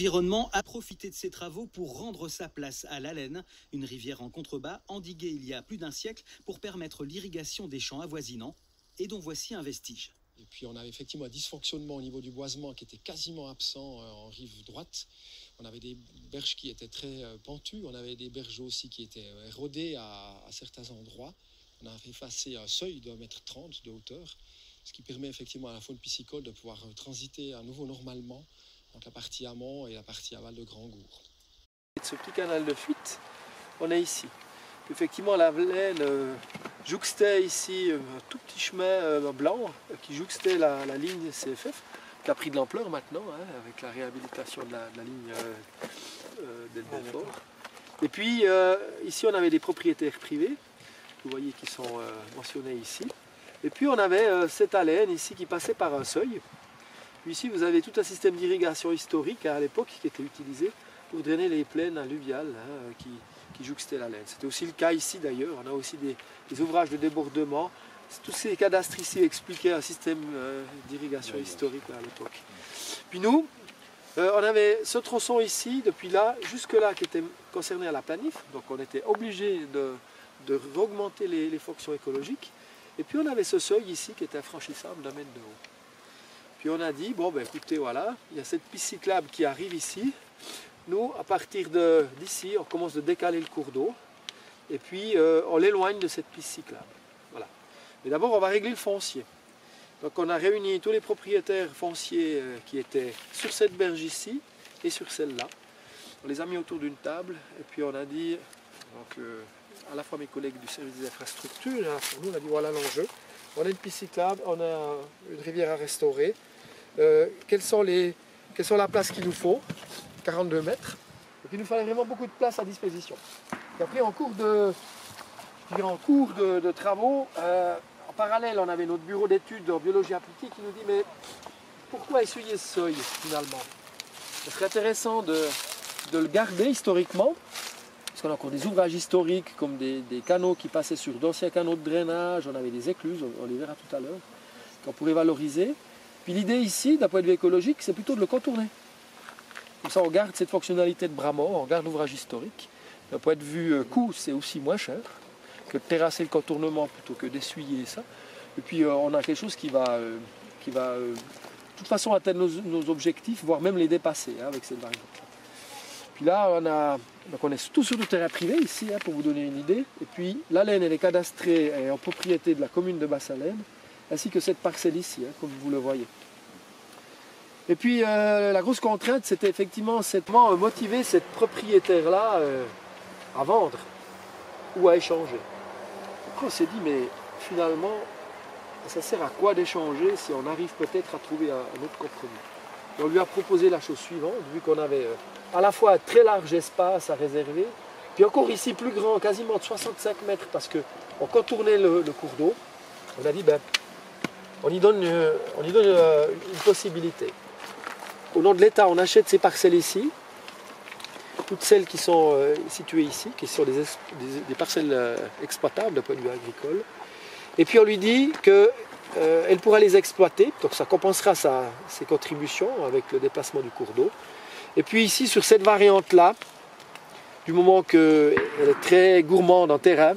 L'environnement a profité de ces travaux pour rendre sa place à l'Alleine, une rivière en contrebas endiguée il y a plus d'un siècle pour permettre l'irrigation des champs avoisinants et dont voici un vestige. Et puis on avait effectivement un dysfonctionnement au niveau du boisement qui était quasiment absent en rive droite. On avait des berges qui étaient très pentues, on avait des berges aussi qui étaient érodées à certains endroits. On a effacé un seuil de 1,30 m de hauteur, ce qui permet effectivement à la faune piscicole de pouvoir transiter à nouveau normalement entre la partie amont et la partie aval de Grand-Gour. Ce petit canal de fuite, on est ici. Effectivement, la Laine jouxtait ici un tout petit chemin blanc qui jouxtait la ligne CFF, qui a pris de l'ampleur maintenant, hein, avec la réhabilitation de la ligne d'Elbefort. Et puis ici, on avait des propriétaires privés, vous voyez qui sont mentionnés ici. Et puis on avait cette Alleine ici qui passait par un seuil. Puis ici, vous avez tout un système d'irrigation historique à l'époque qui était utilisé pour drainer les plaines alluviales qui jouxtaient la Laine. C'était aussi le cas ici d'ailleurs. On a aussi des ouvrages de débordement. Tous ces cadastres ici expliquaient un système d'irrigation historique à l'époque. Puis nous, on avait ce tronçon ici, depuis là jusque-là, qui était concerné à la planif. Donc on était obligé de augmenter les fonctions écologiques. Et puis on avait ce seuil ici qui était infranchissable d'1 mètre de haut. Puis on a dit, bon ben écoutez, voilà, il y a cette piste cyclable qui arrive ici. Nous, à partir d'ici, on commence de décaler le cours d'eau. Et puis on l'éloigne de cette piste cyclable. Voilà. Mais d'abord, on va régler le foncier. Donc on a réuni tous les propriétaires fonciers qui étaient sur cette berge ici et sur celle-là. On les a mis autour d'une table et puis on a dit, donc, à la fois mes collègues du service des infrastructures et à la fois nous, on a dit voilà l'enjeu. On a une piste cyclable, on a une rivière à restaurer. Quelle sont la place qu'il nous faut? 42 mètres. Donc il nous fallait vraiment beaucoup de place à disposition. Et après, en cours de travaux, en parallèle, on avait notre bureau d'études en biologie appliquée qui nous dit mais pourquoi essuyer ce seuil finalement? Ce serait intéressant de le garder historiquement, parce qu'on a encore des ouvrages historiques comme des canaux qui passaient sur d'anciens canaux de drainage, on avait des écluses, on les verra tout à l'heure, qu'on pourrait valoriser. Puis l'idée ici, d'un point de vue écologique, c'est plutôt de le contourner. Comme ça, on garde cette fonctionnalité de bras mort, on garde l'ouvrage historique. D'un point de vue coût, c'est aussi moins cher que de terrasser le contournement plutôt que d'essuyer ça. Et puis on a quelque chose qui va de toute façon atteindre nos objectifs, voire même les dépasser hein, avec cette variante. Puis là, on est tout sur du terrain privé ici, hein, pour vous donner une idée. Et puis la Laine, elle est cadastrée et en propriété de la commune de Basse-Alleine, ainsi que cette parcelle ici, hein, comme vous le voyez. Et puis la grosse contrainte, c'était effectivement motiver cette propriétaire-là à vendre ou à échanger. Après on s'est dit, mais finalement, ça sert à quoi d'échanger si on arrive peut-être à trouver un autre compromis? Et on lui a proposé la chose suivante, vu qu'on avait à la fois un très large espace à réserver, puis encore ici plus grand, quasiment de 65 mètres, parce qu'on contournait le cours d'eau. On a dit, ben, on y donne une possibilité. Au nom de l'État, on achète ces parcelles ici, toutes celles qui sont situées ici, qui sont des parcelles exploitables d'un point de vue agricole. Et puis on lui dit qu'elle pourra les exploiter, donc ça compensera ses contributions avec le déplacement du cours d'eau. Et puis ici, sur cette variante-là, du moment qu'elle est très gourmande en terrain,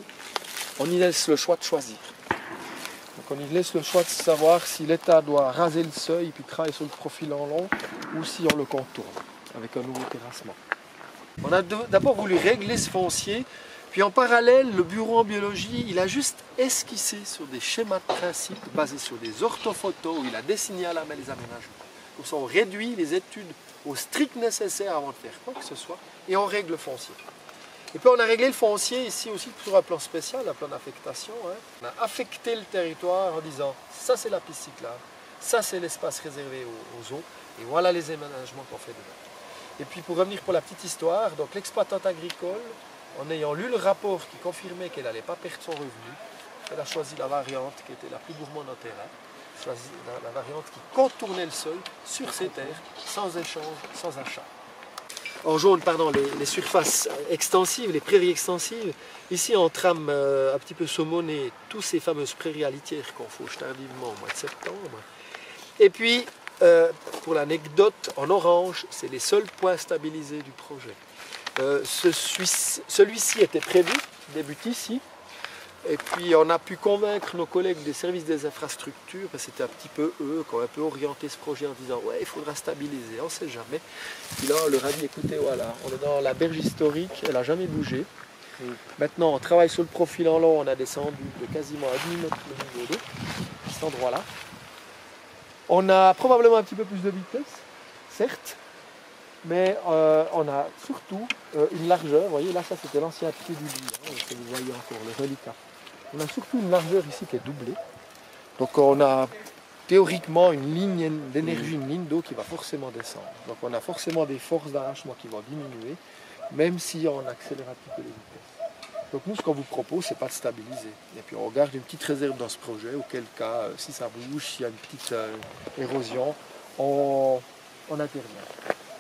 on y laisse le choix de choisir. Donc on y laisse le choix de savoir si l'État doit raser le seuil et puis travailler sur le profil en long, ou si on le contourne avec un nouveau terrassement. On a d'abord voulu régler ce foncier, puis en parallèle, le bureau en biologie, il a juste esquissé sur des schémas de principe basés sur des orthophotos où il a dessiné à la main les aménagements. Comme ça, on réduit les études au strict nécessaire avant de faire quoi que ce soit, et on règle le foncier. Et puis on a réglé le foncier ici aussi sur un plan spécial, un plan d'affectation. Hein. On a affecté le territoire en disant, ça c'est la piste cyclable, ça c'est l'espace réservé aux eaux, et voilà les aménagements qu'on fait dedans. Et puis pour revenir pour la petite histoire, donc l'exploitante agricole, en ayant lu le rapport qui confirmait qu'elle n'allait pas perdre son revenu, elle a choisi la variante qui était la plus gourmande en terrain, choisi la variante qui contournait le seuil sur ses terres, sans échange, sans achat. En jaune, pardon, les surfaces extensives, les prairies extensives. Ici, on trame un petit peu saumonner tous ces fameuses prairies à litière qu'on fauche tardivement au mois de septembre. Et puis, pour l'anecdote, en orange, c'est les seuls points stabilisés du projet. Celui-ci était prévu, débute ici. Et puis on a pu convaincre nos collègues des services des infrastructures, et c'était un petit peu eux qui ont un peu orienté ce projet en disant ouais, il faudra stabiliser, on ne sait jamais. Puis là on leur a dit écoutez voilà, on est dans la berge historique, elle n'a jamais bougé. Maintenant on travaille sur le profil en long, on a descendu de quasiment à 10 mètres le niveau d'eau, à cet endroit-là. On a probablement un petit peu plus de vitesse, certes, mais on a surtout une largeur, vous voyez là ça c'était l'ancien pied du lit, hein, que vous voyez encore, le reliquat. On a surtout une largeur ici qui est doublée. Donc on a théoriquement une ligne d'énergie, une ligne d'eau qui va forcément descendre. Donc on a forcément des forces d'arrachement qui vont diminuer, même si on accélère un petit peu les vitesses. Donc nous ce qu'on vous propose, c'est pas de stabiliser. Et puis on garde une petite réserve dans ce projet, auquel cas, si ça bouge, s'il y a une petite érosion, on intervient.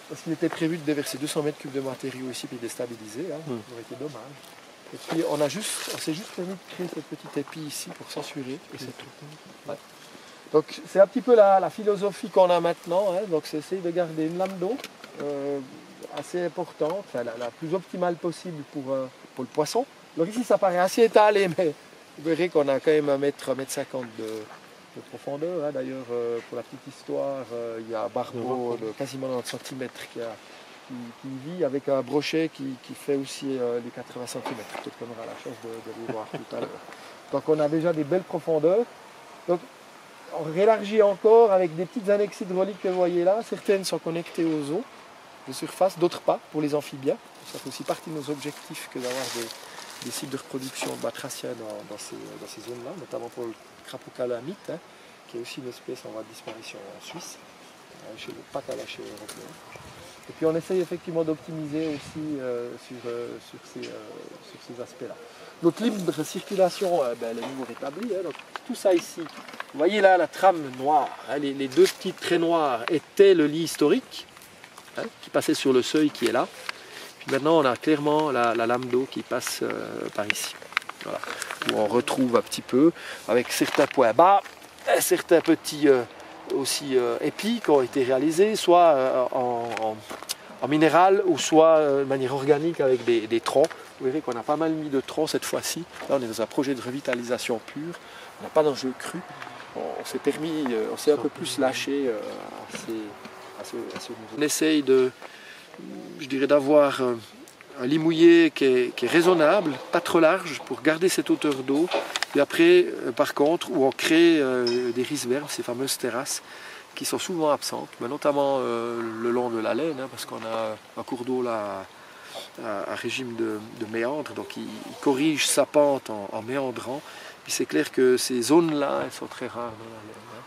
Parce qu'il était prévu de déverser 200 mètres cubes de matériaux ici puis de déstabiliser, hein. Ça aurait été dommage. Et puis on s'est juste permis de créer cette petite épi ici pour s'assurer, et c'est tout. Ouais. Donc c'est un petit peu la philosophie qu'on a maintenant, hein. Donc c'est essayer de garder une lame d'eau assez importante, enfin, la plus optimale possible pour le poisson. Donc ici ça paraît assez étalé, mais vous verrez qu'on a quand même 1,50 m de profondeur. Hein. D'ailleurs, pour la petite histoire, il y a Barbeau de quasiment 90 cm qui vit avec un brochet qui fait aussi les 80 cm. Peut-être qu'on aura la chance de les voir tout à l'heure. Donc on a déjà des belles profondeurs. Donc on rélargit encore avec des petites annexes hydrauliques que vous voyez là. Certaines sont connectées aux eaux de surface, d'autres pas pour les amphibiens. Ça fait aussi partie de nos objectifs que d'avoir des sites de reproduction de batraciens dans ces zones-là, notamment pour le crapaud calamite, hein, qui est aussi une espèce en voie de disparition en Suisse, chez le Pacalache européen. Et puis on essaye effectivement d'optimiser aussi sur ces aspects-là. Notre libre circulation, elle est nouveau rétablie. Hein, donc tout ça ici, vous voyez là la trame noire, hein, les deux petits traits noirs étaient le lit historique, hein, qui passait sur le seuil qui est là. Puis maintenant on a clairement la lame d'eau qui passe par ici. Voilà. Où on retrouve un petit peu, avec certains points bas, certains petits aussi épis qui ont été réalisés, soit en minéral ou soit de manière organique avec des troncs. Vous verrez qu'on a pas mal mis de troncs cette fois-ci. Là, on est dans un projet de revitalisation pure. On n'a pas d'enjeu cru. On s'est permis, on s'est un peu plus lâché à ce niveau. On essaye d'avoir un lit mouillé qui est raisonnable, pas trop large, pour garder cette hauteur d'eau. Et après, par contre, où on crée des rizeverbes, ces fameuses terrasses, qui sont souvent absentes, mais notamment le long de la Laine, hein, parce qu'on a un cours d'eau là à régime de méandre, donc il corrige sa pente en méandrant. Puis c'est clair que ces zones-là, elles sont très rares dans la Laine. Hein.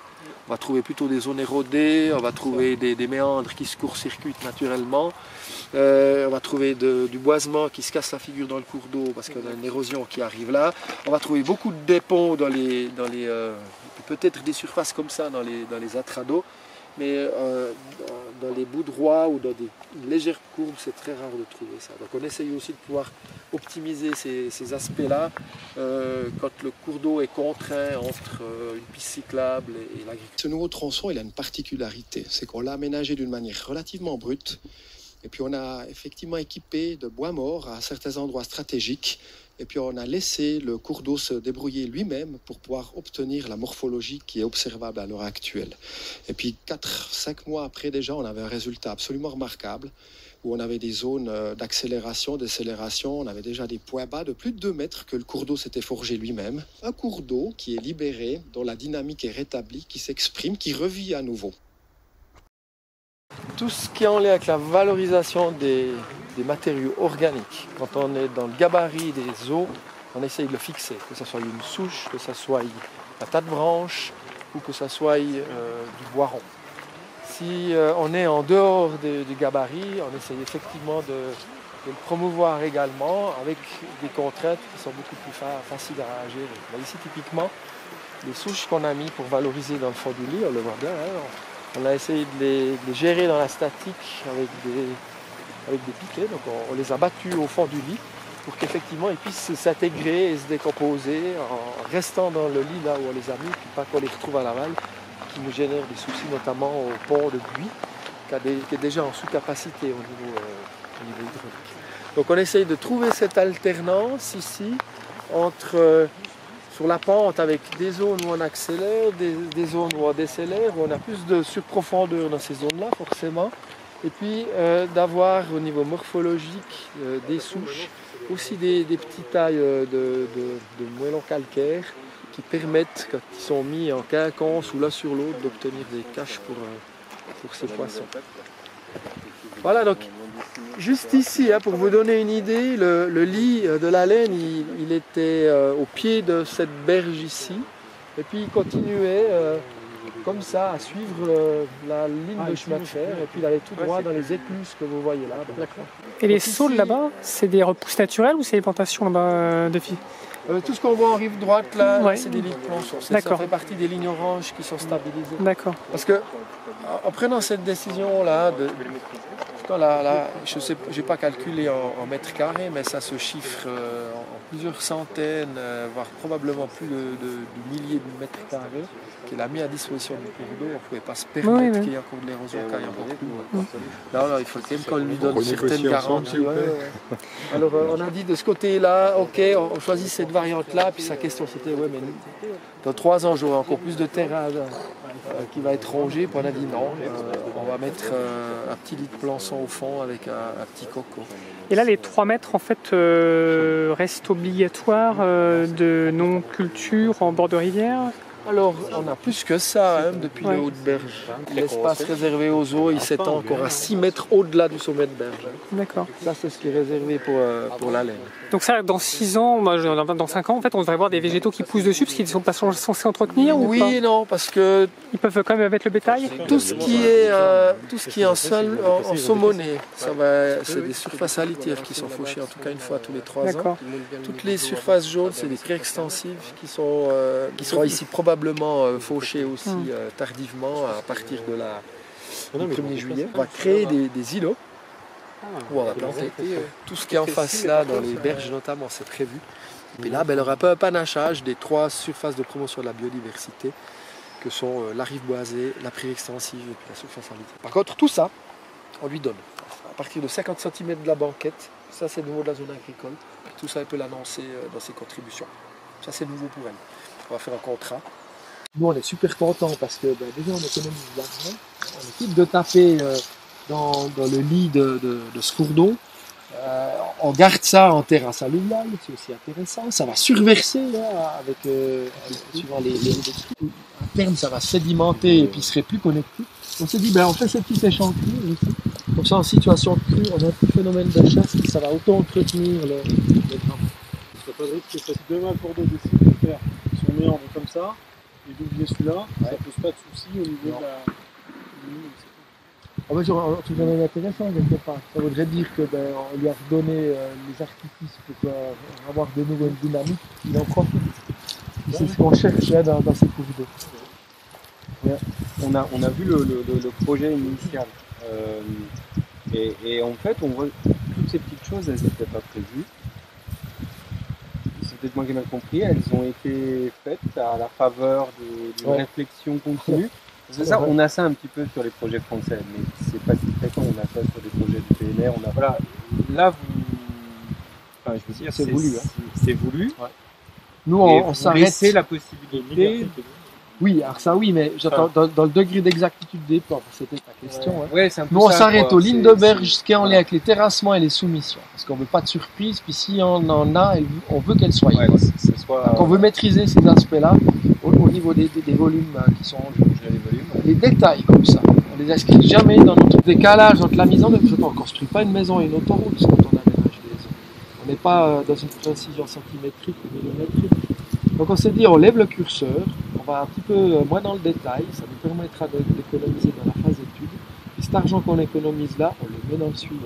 On va trouver plutôt des zones érodées, on va trouver des méandres qui se court-circuitent naturellement, on va trouver du boisement qui se casse la figure dans le cours d'eau parce qu'on a une érosion qui arrive là. On va trouver beaucoup de dépôts peut-être des surfaces comme ça dans les atras d'eau, mais dans les bouts droits ou dans une légère courbe, c'est très rare de trouver ça. Donc on essaye aussi de pouvoir optimiser ces aspects-là quand le cours d'eau est contraint entre une piste cyclable et l'agriculture. Ce nouveau tronçon, il a une particularité, c'est qu'on l'a aménagé d'une manière relativement brute, et puis on a effectivement équipé de bois mort à certains endroits stratégiques. Et puis on a laissé le cours d'eau se débrouiller lui-même pour pouvoir obtenir la morphologie qui est observable à l'heure actuelle. Et puis 4-5 mois après déjà, on avait un résultat absolument remarquable, où on avait des zones d'accélération, décélération, on avait déjà des points bas de plus de 2 mètres que le cours d'eau s'était forgé lui-même. Un cours d'eau qui est libéré, dont la dynamique est rétablie, qui s'exprime, qui revit à nouveau. Tout ce qui est en lien avec la valorisation des matériaux organiques, quand on est dans le gabarit des eaux, on essaye de le fixer, que ce soit une souche, que ce soit un tas de branches ou que ce soit du bois rond. Si on est en dehors du gabarit, on essaye effectivement de le promouvoir également avec des contraintes qui sont beaucoup plus faciles à gérer. Là, ici typiquement, les souches qu'on a mis pour valoriser dans le fond du lit, on le voit bien, hein, on a essayé de les gérer dans la statique avec des piquets, donc on les a battus au fond du lit pour qu'effectivement ils puissent s'intégrer et se décomposer en restant dans le lit là où on les a mis, puis pas qu'on les retrouve à l'aval, qui nous génère des soucis, notamment au pont de Buis, qui est déjà en sous-capacité au niveau hydraulique. Donc on essaye de trouver cette alternance ici entre sur la pente avec des zones où on accélère, des zones où on décélère, où on a plus de surprofondeur dans ces zones-là forcément. Et puis d'avoir au niveau morphologique des souches, aussi des petites tailles de moellons calcaires qui permettent, quand ils sont mis en quinconce ou l'un sur l'autre, d'obtenir des caches pour ces poissons. Voilà, donc juste ici, pour vous donner une idée, le lit de la laine, il était au pied de cette berge ici, et puis il continuait comme ça à suivre la ligne de chemin de fer, et puis il allait tout droit dans les écluses que vous voyez là. Et les saules là-bas, c'est des repousses naturelles ou c'est des plantations là-bas de filles? Tout ce qu'on voit en rive droite là, Ouais. c'est des lignes planchons. Ça D'accord. fait partie des lignes oranges qui sont stabilisées. D'accord. Parce que en prenant cette décision là, je sais, j'ai pas calculé en mètres carrés, mais ça se chiffre en plusieurs centaines, voire probablement plus de milliers de mètres carrés, qu'il a mis à disposition du cours d'eau. On ne pouvait pas se permettre qu'il y ait encore de l'érosion quand il y a encore plus. Non, il faut quand même qu'on lui donne certaines garanties. Alors on a dit de ce côté-là, ok, on choisit cette variante-là, puis sa question c'était, ouais, mais dans 3 ans j'aurai encore plus de terrain qui va être rongé, puis on a dit non, on va mettre un petit lit de plançon au fond avec un petit coco. Et là, les 3 mètres en fait restent obligatoires de non-culture en bord de rivière? Alors, on a plus que ça depuis le haut de berge. L'espace réservé aux eaux, il s'étend encore à 6 mètres au-delà du sommet de berge. D'accord. Ça, c'est ce qui est réservé pour la laine. Donc ça, dans 6 ans, dans 5 ans, en fait, on devrait avoir des végétaux qui poussent dessus parce qu'ils ne sont pas censés entretenir ou oui pas? et non, parce que Ils peuvent quand même mettre le bétail? tout ce qui est en saumonée, c'est des surfaces halitières qui sont fauchées en tout cas une fois tous les 3 ans. D'accord. Toutes les surfaces jaunes, c'est des pré-extensives qui seront ici probablement fauchées aussi tardivement à partir du 1er juillet. On va créer des îlots où on va planter tout ce qui est en face là, dans les berges notamment, c'est prévu. Et puis là, il y aura un peu un panachage des 3 surfaces de promotion de la biodiversité que sont la rive boisée, la pré-extensive et puis la surface halitière. Par contre, tout ça, on lui donne à partir de 50 cm de la banquette. Ça, c'est nouveau de la zone agricole. Tout ça, elle peut l'annoncer dans ses contributions. Ça, c'est nouveau pour elle. On va faire un contrat. Nous, on est super contents parce que déjà, on économise de l'argent. On évite de taper dans le lit de ce cours d'eau. On garde ça en terrasse alluviale, c'est aussi intéressant. Ça va surverser suivant les à terme, ça va sédimenter et puis il serait plus connecté. On s'est dit, on fait ce petit échantillon ici. Comme ça, en situation de crue, on a un petit phénomène de chasse qui ça va auto-entretenir le grain. Il ne serait pas vrai que si demain le cours d'eau décide de faire son méandre comme ça, et d'oublier celui-là, ça ne pose pas de soucis au niveau de la... En fait, c'est quand même intéressant quelque part. Ça voudrait dire qu'on lui a redonné les artifices pour avoir de nouvelles dynamiques. Il en profite. C'est ce qu'on cherche dans ces cours d'eau. Ouais. On a vu le projet initial. Et en fait, on voit toutes ces petites choses, elles n'étaient pas prévues. C'est peut-être moi qui ai mal compris. Elles ont été faites à la faveur d'une réflexion continue. C'est ça, on a ça un petit peu sur les projets français, mais c'est pas si fréquent. On a ça sur des projets du PNR. Voilà. Là, je veux dire, c'est voulu. C'est voulu. Ouais. Nous, on s'arrête. Laisser la possibilité. Oui, alors ça oui, mais j'attends dans le degré d'exactitude des plans, c'était ta question. Ouais, c'est un peu nous, on ça, s'arrête quoi. aux lignes de berge, ce qui est en lien avec les terrassements et les soumissions. Parce qu'on veut pas de surprise, puis si on en a, on veut qu'elles soient. Ouais, Donc on veut maîtriser ces aspects-là au niveau des volumes qui sont en jeu. Les détails comme ça, on les inscrit jamais dans notre décalage entre la mise en œuvre. On ne construit pas une maison et une autoroute quand on aménage des zones. On n'est pas dans une précision centimétrique ou millimétrique. Donc on s'est dit, on lève le curseur, on va un petit peu moins dans le détail, ça nous permettra d'économiser dans la phase étude. Et cet argent qu'on économise là, on le met dans le suivi.